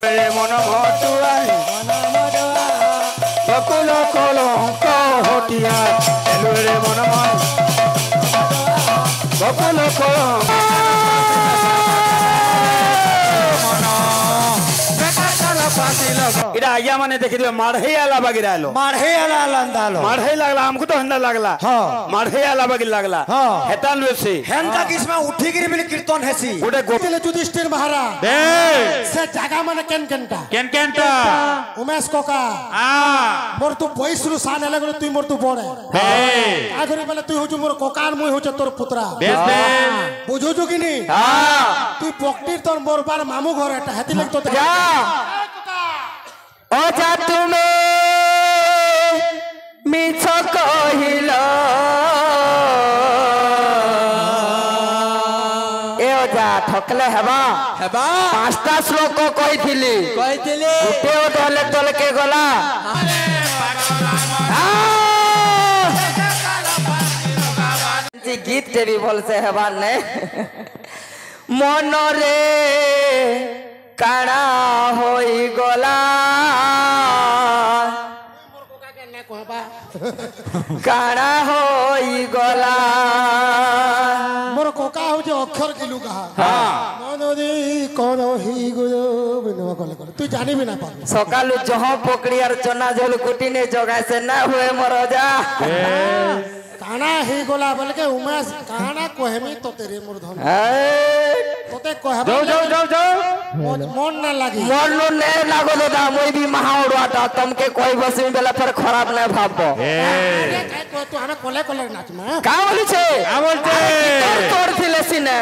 মন মটুয়াই বকুল কলঙ্ক হটিয়া এলুরে মন বকুল কলঙ্ক इरा आया माने देखि दियो माढ़े आला बगिर आलो माढ़े आला लंदालो माढ़े लागला हमको तो हंदा लागला हां माढ़े आला बगिर लागला हां हेतान वेसी हेंका किसमा उठी गिरी बिल कीर्तन हेसी गोटे गोपिले युधिष्ठिर महाराज बे से जागा माने केनकेनटा केनकेनटा उमेश कोका आ मोर तू बयसरु सान हेले गलो तुई मोर तू बड़े हे आगरे बेले तुई होजु मोर कोकार मुई होचे तोर पुत्रा बेस बेस बुझो जोगिनी हां तुई पकटिर तोर मोर बार मामू घर एटा हेति लग तो जा ओ जा तुमे मिछ कहिलो ए ओ जा ठकले हेबा पांचटा श्लोक कहिथिली गुटे ओले तोल के गला जी गीत टेरी भल से हेबा ने मन रे काना होई गला काना होई गला मोर कोका हो जे अक्षर किलु कहा हां मनोदी कोन ही गयो बिनवा कोले कोले तू जानी भी ना पा सकालु जहां पकड़ी और चना झोल कुटी ने जगह से ना हुए मरोजा काना ही गोला बोल के उमेश काना कोहेमी तो तेरे मूर्धन तोते कोहे जाओ जाओ जाओ जाओ मन ना लागी मन नो ने लागो दादा मोई भी महाउड़ाटा तुमके कोई बस में बेला पर खराब ना भाबो अरे काय तू हमें कोले कोले नाच में का बोली छे तोड़ थिले सिने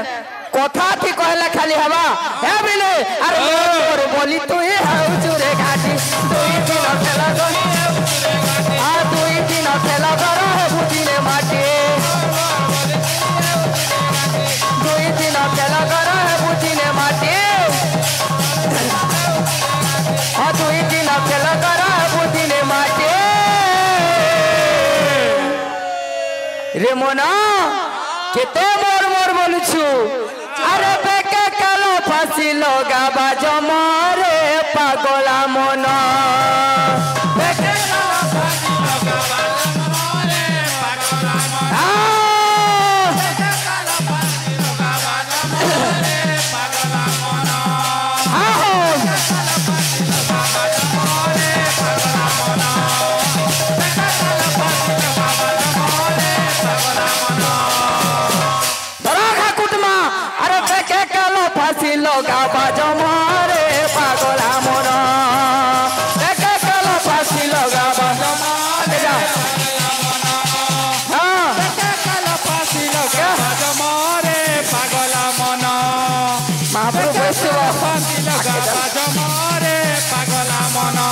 कथा थी कहला खाली हवा हे बिले अरे मोर बोली तू ही हाउ चुरे घाटी दुई दिन खेला गो आ दुई दिन खेला करो बुदिने माटी दुई दिन खेला करो बुदिने माटी आ दुई दिन खेला करो बुदिने माटी रे मोना केते मोर मोर बोलछु अरे बेके कालो फांसी लगाबा जमारे पागला मोना बेके कालो फांसी लगाबा जमारे पागला मोना बेके कालो फांसी लगाबा जमारे पागला मोना आओ बेके कालो फांसी लगाबा जमारे पागला मोना बेके कालो फांसी लगाबा जमारे पागला मोना अरे बेके कालो फांसी लगाबा जमारे पागला मोना बेके कालो फांसी लगाबा जमारे हां बेके कालो फांसी लगाबा जमारे पागला मोना महाप्रभु वैष्णव फांसी लगाबा जमारे पागला मोना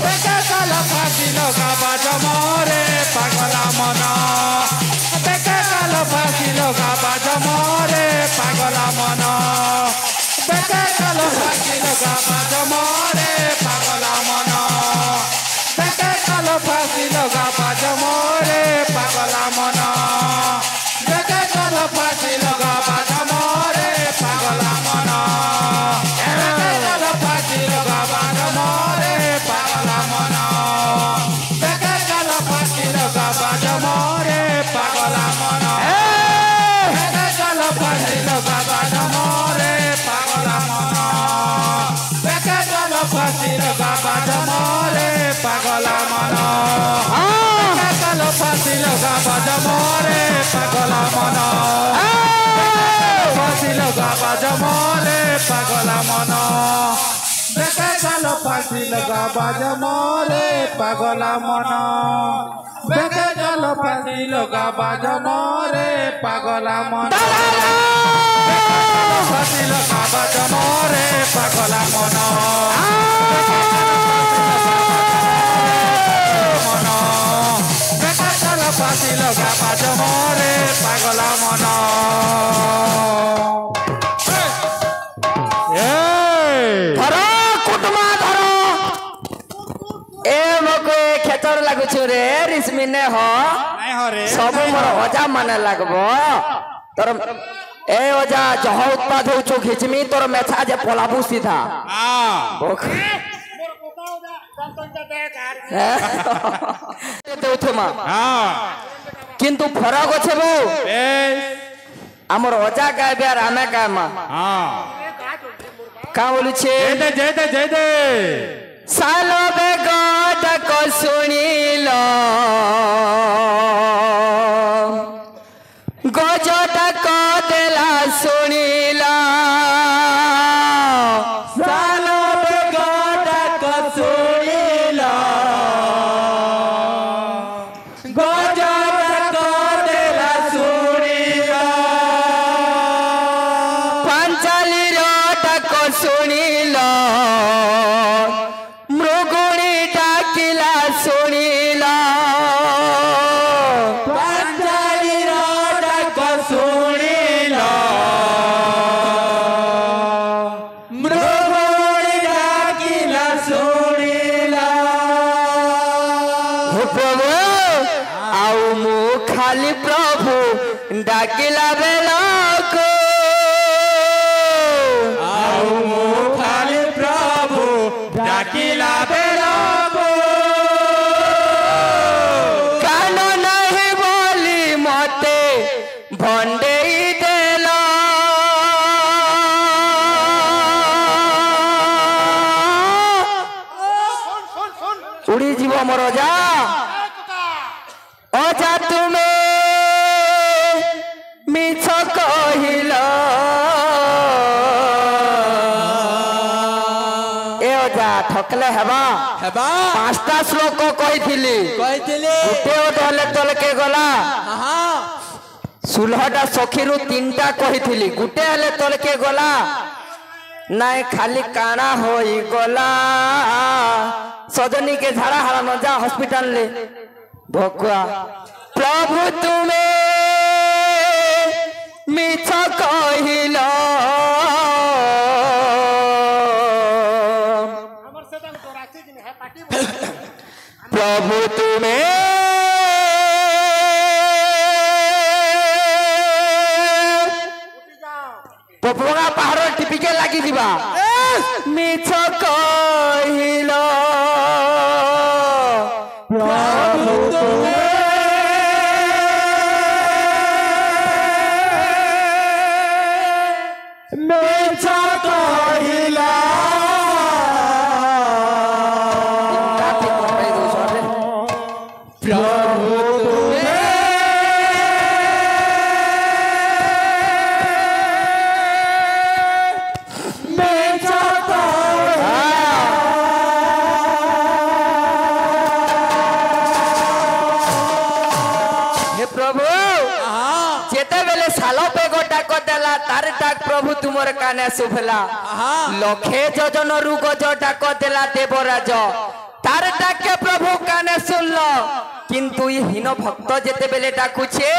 बेके कालो फांसी लगाबा जमारे पागला मोना बेके कालो फांसी लगाबा जमारे पागला मोना बेके कालो फांसी लगाबा जमारे पागला मोना बेके कालो फांसी लगाबा जमारे पागला मोना बेके कालो फांसी लगाबा जमारे पागला मोना बेके कालो फांसी लगाबा जमारे पागला मोना बेके कालो फांसी लगाबा जमारे पागला मोना बेके कालो फांसी लगाबा जमारे पागला मोना बेके कालो फांसी लगाबा जमारे पागला मोना बेके कालो फांसी लगाबा जमारे पागला मोना फांसी लगाबा जमारे पागला मोना बेके कालो फांसी लगाबा जमारे पागला मोना बेके कालो फांसी लगाबा जमारे पागला मोना फांसी लगाबा जमारे पागला मोना बेके कालो फांसी लगाबा जमारे पागला मोना धरो कुटुमा धरो ए मको खेतर लागुछु रे रिस्मी ने हो नहीं हो रे सब मोर हजा माने लागबो तोर ए ओजा जह उत्पाद होचो घिचमी तोर मेछा जे पलाबू सीधा देउथमा किंतु फरक अछि बो हमर ओजा गायबे आर आमे गायमा का बोलु छे जय दे सालो बे गड को सुनिलो गजटा को देला सुनिला सालो बे गड को सुनिला गजटा को देला सुनिला पंचाली रोड को सुनिला मृगुणी डाकिला सुनिला पंचाली रोड को सुनिला मृगुणी डाकिला सुनिला हो प्रभु आउ मु खाली प्रभु डाकिला बेला को आउ मु खाली प्रभु डाकिला बेला को कान नहीं बोली मते भंडेई देला उड़ी जीव मोर जा अजा तुमे मिछ कहिला ए अजा ठकले हेबा पांचटा श्लोक कहिथिली गुटे ओडले तलके गला 16टा सखीरु 3टा कहिथिली गुटे हले तलके गला नाय खाली काना होई गला सजनी के झाड़ा हारा न जा हॉस्पिटल ले भकुआ प्रभु तुमे मिछ कहिला प्रभु तुमे पपुआ पहाड़ टिपिके लागी दिबा मिछ कहिला प्रभु तुमे मिछ कहिला प्रभु तुमर काने सुभला लखे जजन रुग डाक देला देवराज तार डाके प्रभु काने सुनलो किंतु ये हीन भक्त जेते बेले डाकुछे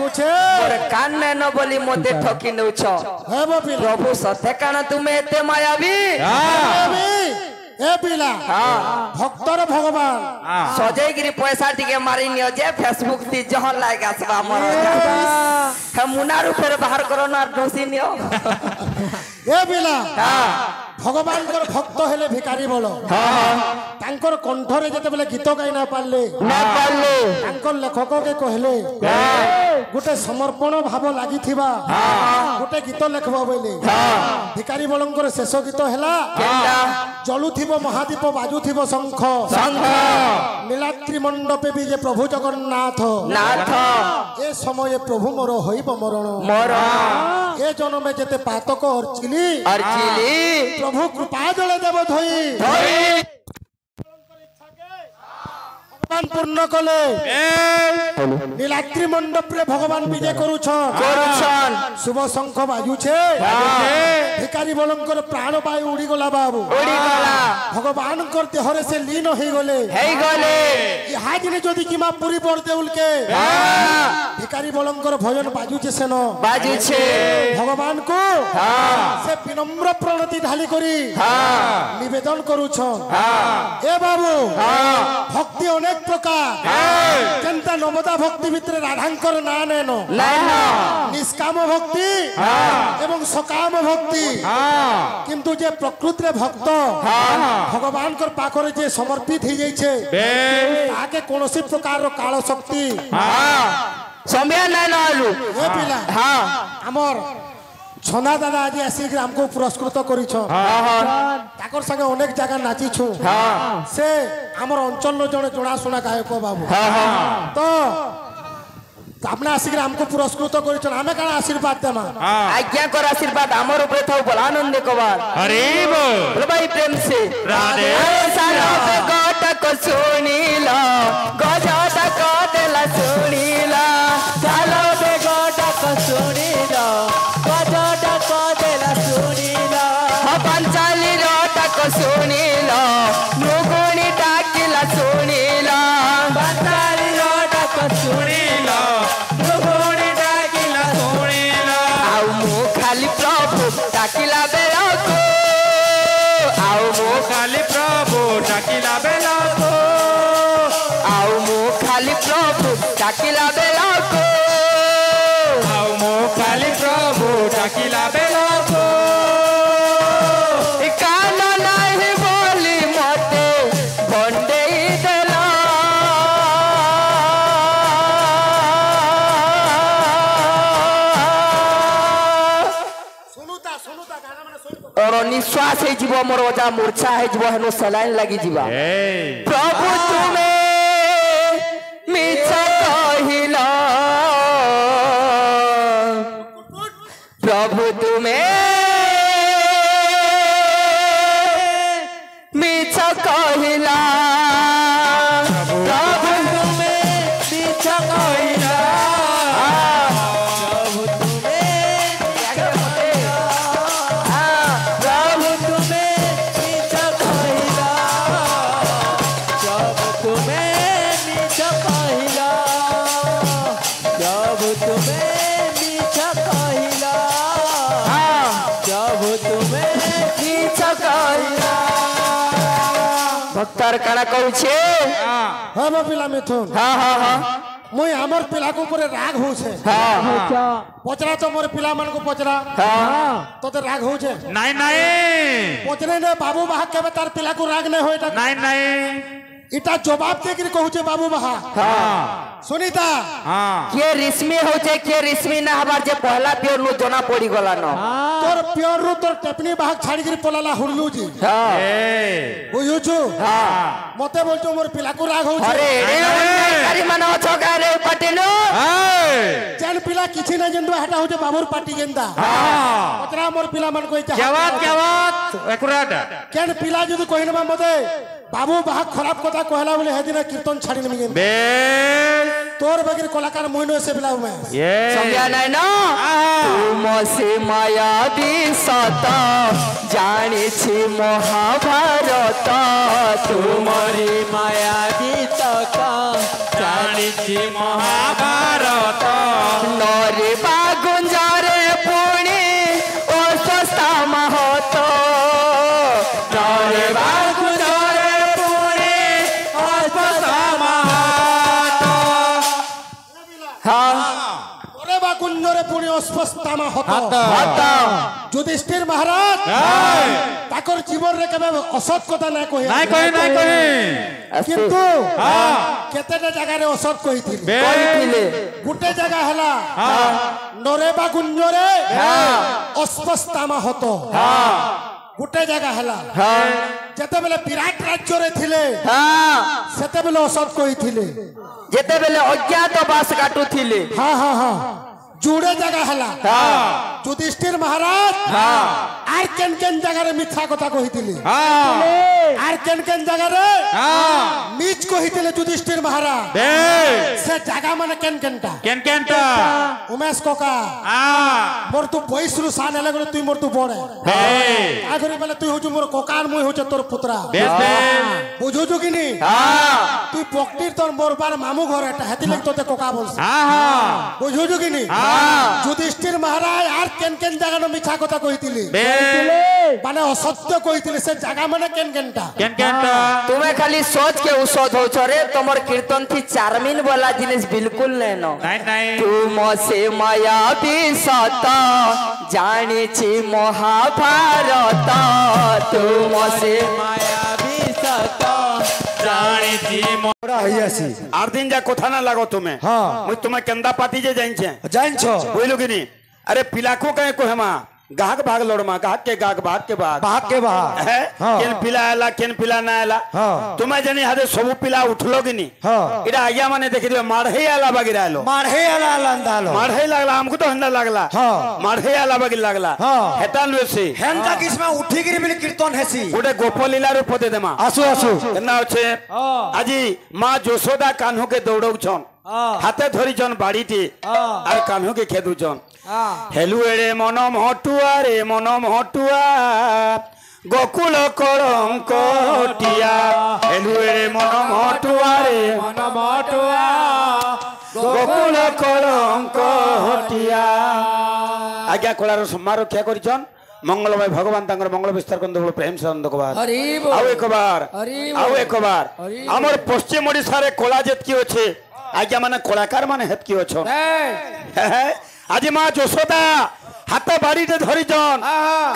मोर कान में न बोली मते ठकी नउछ प्रभु सत्य कान तुमे एते मायावी ए पिला भक्तर भगवान सजै गिरी पैसा टिके मारी नियो जे फेसबुक ती जहन लाग आसबा मोर हम मुनारु फेर बाहर करो ना डोसी नियो ए पिला भगवान कर भक्त हेले भिखारी बोलो तांकर कंठरे जते बेले गीत गाई ना पारले तांकर लेखक के कहले गुटे समर्पण भाव लागि थिबा गुटे गीत लेखबो बोले भिखारी बोलंकर शेष गीत हेला जलुथिबो महादीप बाजुथिबो शंख नीलाद्रि मंडपे भी जे प्रभु जगन्नाथ ए समय प्रभु मोर होइबो मरण ए जन्मे जेते पातक अर्चिली प्रभु कृपा जले देव धोई भगवान पूर्ण कले नीलाद्रि मंडप रे भगवान विजय करुछन शुभ शंख बाजुछे भिखारी बोलंकर प्राण वायु उड़ी गला बाबू भगवान कर देहरे से लीन होई गले इहादिने जदि किमा पुरी पर देउल के भिखारी बोलंकर भजन बाजुछे सेन भगवान को से विनम्र प्रणति ढाली करी নিবেদন করুছ এ বাবু ভক্তি অনেক প্রকার কেনতা নবদা ভক্তি ভিতরে রাধাঙ্কর না নেন নিষ্কাম ভক্তি এবং সকাম ভক্তি কিন্তু যে প্রকৃতিরে ভক্ত ভগবানকর পাখরে যে সমর্পিত হয়ে যাইছে তাকে কোনসি প্রকার কাল শক্তি সময় নাই নালু এ পিলা আমার ছনা দাদা আজ আসিকি আমকো পুরস্কৃত করিছ তাকর সঙ্গে অনেক জায়গা নাচিছু সে আমার অঞ্চল জনে জনাশুনা গায়ক বাবু তো আপনি আসিকি আমকো পুরস্কৃত করিছেন আমি কাଣା আশীর্বাদ দেমা आज्ञा कर आशीर्वाद हमर ऊपर थाउ बोल आनंद कबार अरे बोल भाई प्रेम से राधे सारा गोट को सुनीला गजदा को देला सुनीला सालो बे गोट को सुनीला गजदा को देला सुनीला पंचाली रोट को सुनीला मुगुनी डाकिला सुनीला पंचाली रोट को सुनीला खाली प्रभु डाकिला बेला को आओ मो खाली प्रभु डाकिला बेला को आओ मो खाली प्रभु डाकिला बेला को आओ मो खाली प्रभु डाकिला बेला को कान नहीं बोली मते भंडे देला और निश्वास है जीव मोर वजा मूर्छा है जीव हेनो सलाइन लगी जीवा प्रभु तुम्हें मिछ कहिला प्रभु तुम्हें मिछ कहिला प्रभु तुम्हें मिछ कहिला भक्तर काना कहूछे हाँ बा पिला मिथुन हाँ हाँ हाँ मुई हमर पिला को ऊपर राग होछे हाँ पचरा तो मोर पिला मन को पचरा हाँ तो राग होछे नहीं नहीं पचरे ने बाबू बाहा के तार पिला को राग नहीं होइटा नहीं नहीं इटा जवाब दे के कहूछे बाबू बाहा हाँ सुनीता हाँ के रिश्मी होचे के रिश्मी ना हबार जे पहला प्योर नु जना पड़ी गला न तोर प्योर रु तोर टेपनी बाहा छाड़ी के पलाला हुरलू जी हाँ बुझुछु हाँ मते बोलछो मोर पिला को राग होछे अरे कारी मानो छगा रे पटेलो जन पिला किछि ना जंदो हटा होछे बाबूर पार्टी गेंदा हाँ पतरा मोर पिला मन को क्या बात एक्यूरेट केन पिला जदि कहिनबा मते बाबू बाहा खराब कथा कहला बोले हे दिन कीर्तन छाड़ी नमी गेंदा तोर बगिर कलाकार मोइनो से बिलाउ में समझा नहीं ना तुम से माया दिसत जानी छी महाभारत तुम्हारी माया दिसत जानी छी महाभारत नरे बागुंजारे पुणी ओ सस्ता महत नरे बागुंजारे पुणी ओ सस्ता महत हाँ ओरे बा कुंजरे पुणी अस्पष्टामा हत युधिष्ठिर महाराज ताकर जीवन रे केबे असत कथा ना कहि नहीं कही नहीं कही किंतु केतेटा जगह रे असत कहिथिले कहिथिले गुटे जगह हला नरे बा कुंजरे अस्पष्टामा हत गुटे जगह हला जते बेले विराट राज्य रे थिले सेते बेले असत कहिथिले जेते बेले अज्ञात बास काटू थिले हाँ हाँ हाँ जुड़े जगह हला युधिष्ठिर महाराज आर केन केन जगह रे मिथ्या कथा कहिथिले आर केन केन जगह रे मिछ कहिथिले युधिष्ठिर महाराज से जगह माने केन केनटा केनटा उमेश कोका मोर तू बयस रु सान हेले गले तुई मोर तू बड़े आगरे बेले तुई होजु मोर कोकार मुई होचे तोर पुत्रा बुझु छु किनी तुई पक्टिर तोर मोर बार मामू घर एटा हेति लग तोते कोका बोलस बुझु छु किनी युधिष्ठिर महाराज आर केन केन जगह न मिछा कथा कहिथिले মানে অসত্য কইতিলে সে জায়গা মানে কেন কেনটা কেন কেনটা तुम्हें खाली सोच के औषध हो रे तुमर कीर्तन थी चारमीन वाला जिनिस बिल्कुल नहीं नो নাই নাই तुम से माया सत जानी छी महाभारत तुम से মায়াবী সত জানিছি ওরা হইয়াছি আর দিন যা কথা না লাগো তুমি হ্যাঁ মুই তোমার কেন্দা পাতি যে জানছে জানছ বুঝলো কি নি আরে পিলাকো কহে কোহেমা गाहक भाग लोड़मा गाहक के भाग बाहर के बाहर है हाँ। केन पिला आला केन पिला ना आला हाँ। तुम्हें जनी हादे सबु पिला उठलो कि नी हाँ। इरा आया माने देखि दियो मारहे आला बागिरा आलो मारहे आला लंदालो मारहे लागला हमको तो हंदा लागला हाँ। मारहे आला बागिर लागला हाँ। हेतान वेसी हेंदा किसमा उठी गिरी बिल कीर्तन हेसी गोटे गोपलीला रूप दे देमा आसु आसु केना होछे आजी मां जोशोदा कान्हू के दौड़ौ छन हाथे धरी छन बाड़ीटी আর কাन्हू के खेदु छन हेलु एड़े मन महटुआ रे मन महटुआ गोकुल कलंकटिया हेलु एड़े मन महटुआ रे मन महटुआ गोकुल कलंकटिया आज्ञा कलार सम्मान रक्षा करिछन मंगलमय भगवान तांगर मंगल विस्तार करन देबो प्रेम से आनंद कबार आओ एक बार हमर पश्चिम ओडिसा रे कोला जेत की होछे आज्ञा माने कलाकार माने हेत की होछो आज मां जोशोदा हाथ बाड़ी रे धरी जन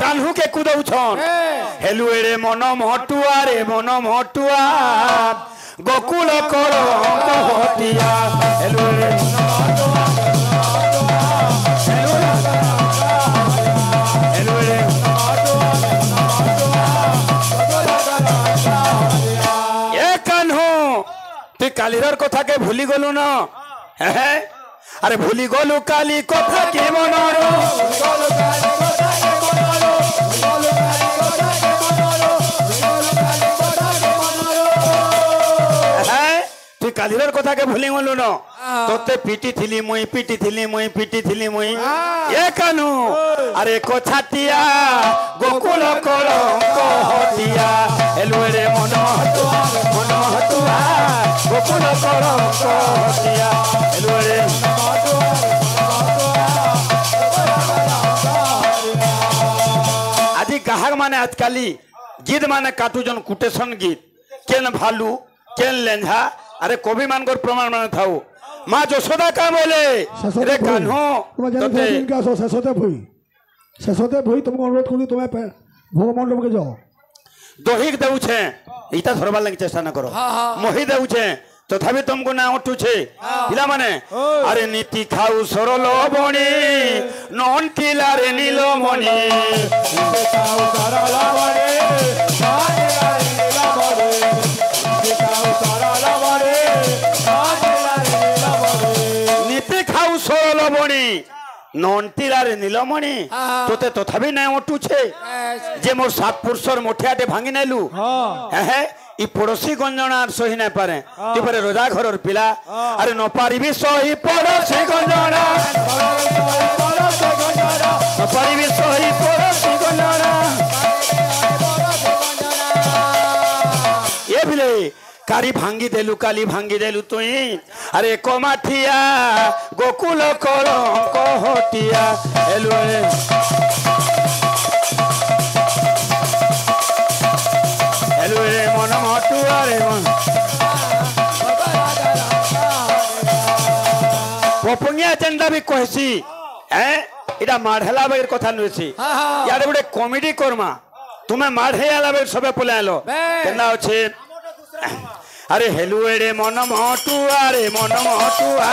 कान्हू के कुदौ छन हेलु एड़े मन महटुआ रे मन महटुआ गोकुल कलंकटिया हेलु एड़े कालीर कथा के भूली गलु न अरे भूली गलु काली कथा के मनरो तु कालीर कथा के भूली गलु न तोते पीटी थिली मुई ए कानू अरे कोछाटिया गोकुल कलंकटिया हेलुएरे मन हटुआ गोकुल कलंकटिया हेलुएरे आदि गाहक माने आजकाली गीत माने काटुजन कुटेशन गीत केन भालू केन लेंझा अरे कवि मान कर प्रमाण माने थाऊ मां जोशोदा का बोले रे कान्हो तोते इनका शेषते भई तुमको अनुरोध करू तुम्हें भोग मंडप के जाओ दहिक देउ छे इता धरबार लागि चेष्टा न करो मोहि देउ छे तथापि तुमको ना उठू छे पिला माने अरे नीति खाऊ सरल बणी नन किला रे नीलमणि नीति खाऊ सरल बणी नीति खाऊ सरल बणी नंटीला रे नीलमणि तोते तथापि ना उठू छे जे मोर सात पुरुषर मोठियाटे भांगी नेलु इ पड़ोसी गंजना सही ना पारे तिपरे रोजा घरर पिला अरे न पारिबी सही पड़ोसी गंजना न पारिबी सही पड़ोसी गंजना ये बिले काली भांगी देलु तुई अरे कोमाठिया गोकुल कलंकटिया हेलु रे मन महटुआ रे पपुनिया चंदा भी कहसी इटा माढ़ेला बेर कथा नुसी यार गोटे कॉमेडी करमा तुम्हें माढ़े आला बेर सबे पलायलो केना अछि अरे हेलु एड़े मन महटुआ रे मन महटुआ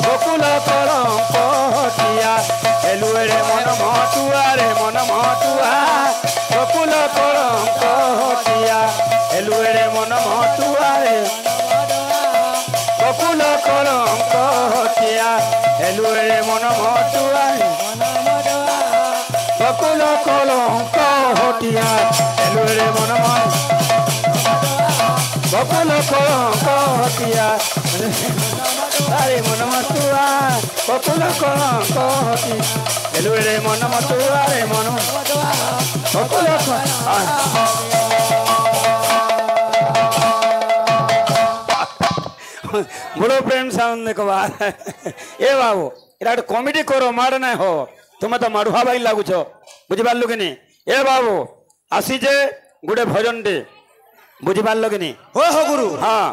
गोकुल कलंकटिया हेलु एड़े मन महटुआ रे मन महटुआ गोकुल कलंकटिया हेलु एड़े मन महटुआ रे गोकुल कलंकटिया हेलु एड़े मन महटुआ गोकुल कलंकटिया हेलु एड़े मन गोकुल कलंकटिया अरे मन महटुआ गोकुल कलंकटिया हेलु एड़े मन महटुआ रे मन गोकुल बड़ो प्रेम साउंड को बात ए बाबू इरा कॉमेडी करो मार ना हो तुम्हें तो मारुहा भाई लागुछ बुझी पारलु कि नहीं ए बाबू आसी जे गुडे भजन दे बुझी पारल कि नहीं हो गुरु हाँ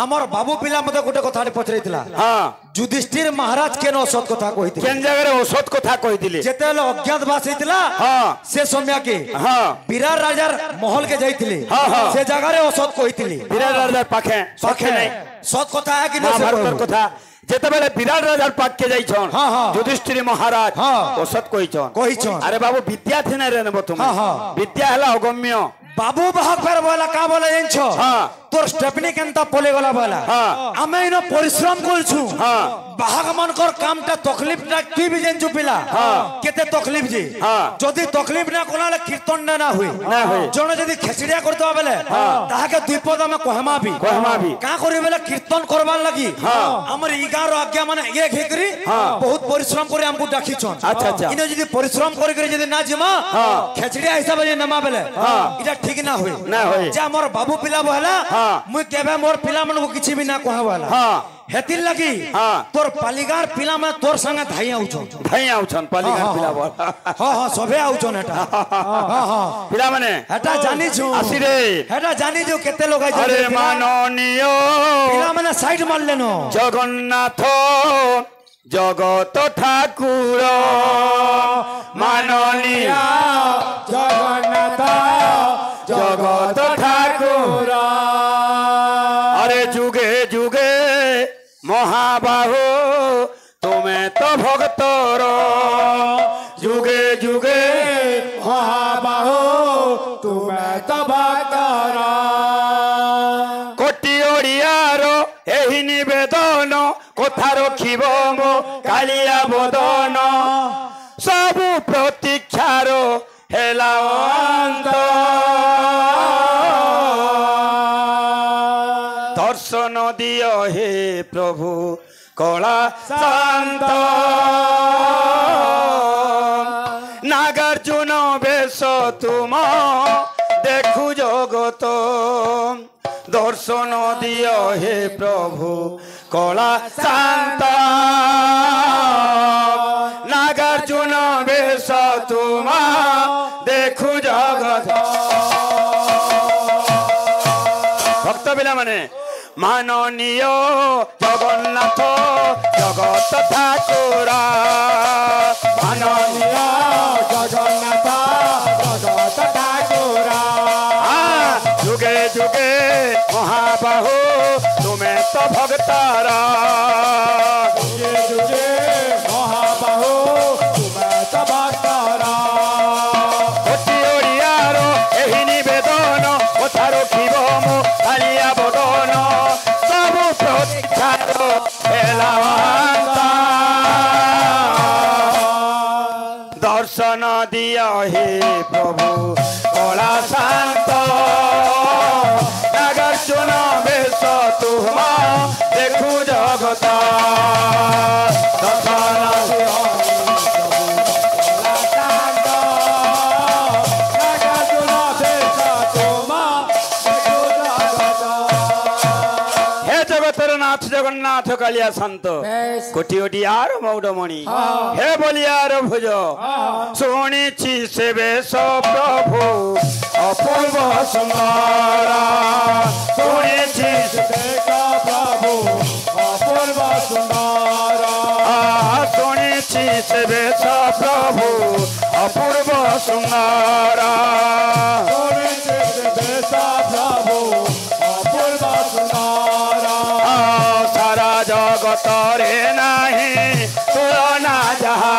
आमर बाबू पिला मते गोटे कथा पचरैतिला हाँ युधिष्ठिर महाराज केन औषध कथा कहिथिले केन जगह औषध कथा कहिथिले जेतेले अज्ञातवास हेतिला हाँ से समय के हाँ विराट राजार महल के जाइथिले हाँ, हाँ। से जगह रे औषध कहिथिले विराट राजा पाखे पाखे नहीं सत कथा है कि महाभारत कथा जेतेबेले विराट राजा पाक के जाइछन हाँ, हाँ। युधिष्ठिर महाराज हाँ। औषध कहिछन कहिछन अरे बाबू विद्या थे ना रे नबो तुम हाँ, हाँ। विद्या हला अगम्य बाबू बाहक फेर बोला का बोला जानछो हाँ। तोर स्टेपनी केनता पले गला बोला हाँ। आमे इनो परिश्रम करछु हाँ। बाहक मनकर कामटा तकलीफ ना की भी जानछु पिला हाँ। केते तकलीफ जे हाँ। जदी तकलीफ ना कोलाले कीर्तन ना हुई ना हुई। जने जदी खेचड़िया करतो बेले ताहाके दुई पद में कहमा भी का करी बेले कीर्तन करबार लगी हमर इगार आज्ञा माने एक हेकरी बहुत परिश्रम करे हमको डाकी छन अच्छा, अच्छा। इनो जदी परिश्रम करे करे जदी ना जिमा खेचड़िया हिसाब जे नमा बेले इटा ठीक ना होई ना होई। जा मोर बाबू पिला बहला मुई केबे मोर पिला मन को किछि भी ना कहवाला हेतिल लगी तोर पालिगार पिला में तोर संगे धाई आउछन पालिगार पिला बोल हां हां सबे आउछन एटा हां हां पिला माने एटा जानि छु आसी रे एटा जानि छु केते लोग आइ अरे माननीय पिला माने साइड मार लेनो जगन्नाथ जगत ठाकुर माननीय जगन्नाथ जगत ठाकुर अरे जुगे जुगे महाबाहु तुम्हें तो भक्तर जुगे जुगे महाबाहु तुमे तो भक्तर कोटि ओडियार एही निवेदन कथा रखिब मो कालिया बदन सबु प्रतीक्षार हेला अंत दर्शन दियो हे प्रभु कला शांत नागार्जुन बेश तुम देखु जगत दर्शन दियो हे प्रभु कला शांत नागार्जुन बेश तुम देखु जगत भक्त पिला माने माननीय जगन्नाथ जगत ठाकुर माननीय जगन्नाथ जगत ठाकुर जुगे जुगे महाबाहु तुम्हें तो भक्तारा जुगे जुगे महाबाहु तुमे तो भक्तर कोटि ओडियार एही निवेदन कथा रखिब मो कालिया बदन सबु प्रतीक्षार हेला दर्शन दिया हे प्रभु कला शांत नागार्जुन बेश तुम देखु जगत जगन्नाथ कालिया संत कोटि ओडियार मौडमणि हे बलियार भुज शुणिछि से बेश प्रभु अपूर्व सुंदर शुणिछि से बेश प्रभु अपूर्व सुंदर शुणिछि से बेश प्रभु अपूर्व सुंदर शुणिछि से बेश प्रभु अपूर्व सुंदर सारा जगत रे नाही तुलना जहा